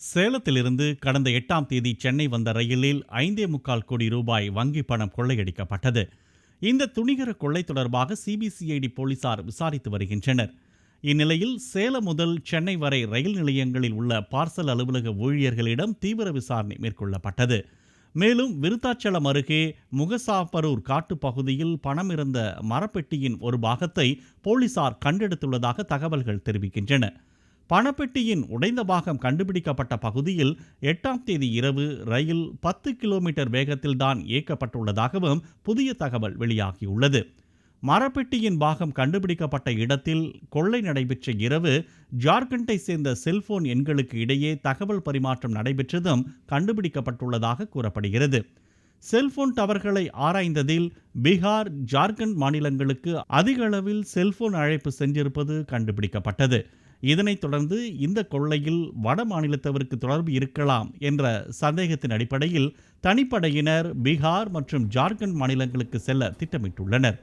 சேலத்திலிருந்து கடந்த 8ஆம் தேதி சென்னை வந்த ரயிலில் 5.25 கோடி ரூபாய் வங்கி பணம் கொள்ளையடிக்கப்பட்டது. இந்த துணிகர கொள்ளை தொடர்பாக சிபிசிஐடி போலீசார் விசாரித்து வருகின்றனர். இந்நிலையில் சேலம் முதல் சென்னை வரை ரயில் நிலையங்களில் உள்ள பார்சல் அலுவலக ஊழியர்களிடம் தீவிர விசாரணை மேற்கொள்ளப்பட்டது. மேலும் விருத்தாச்சலம் அருகே முகசாபரூர் காட்டுப்பகுதியில் பணம் இருந்த மரப்பெட்டியின் ஒரு பாகத்தை போலீசார் கண்டெடுத்துள்ளதாக தகவல்கள் தெரிவிக்கின்றன. பணப்பெட்டியின் உடைந்த பாகம் கண்டுபிடிக்கப்பட்ட பகுதியில் 8ஆம் தேதி இரவு ரயில் 10 கிலோமீட்டர் வேகத்தில்தான் இயக்கப்பட்டுள்ளதாகவும் புதிய தகவல் வெளியாகியுள்ளது. மரப்பெட்டியின் பாகம் கண்டுபிடிக்கப்பட்ட இடத்தில் கொள்ளை நடைபெற்ற இரவு ஜார்க்கண்டை சேர்ந்த செல்போன் எண்களுக்கு இடையே தகவல் பரிமாற்றம் நடைபெற்றதும் கண்டுபிடிக்கப்பட்டுள்ளதாக கூறப்படுகிறது. செல்போன் டவர்களை ஆராய்ந்ததில் பீகார், ஜார்க்கண்ட் மாநிலங்களுக்கு அதிக அளவில் செல்போன் அழைப்பு சென்றிருப்பது கண்டுபிடிக்கப்பட்டது. இதனைத் தொடர்ந்து இந்த கொள்ளையில் வட மாநிலத்தவருக்கு தொடர்பு இருக்கலாம் என்ற சந்தேகத்தின் அடிப்படையில் தனிப்படையினர் பீகார் மற்றும் ஜார்க்கண்ட் மாநிலங்களுக்கு செல்ல திட்டமிட்டுள்ளனர்.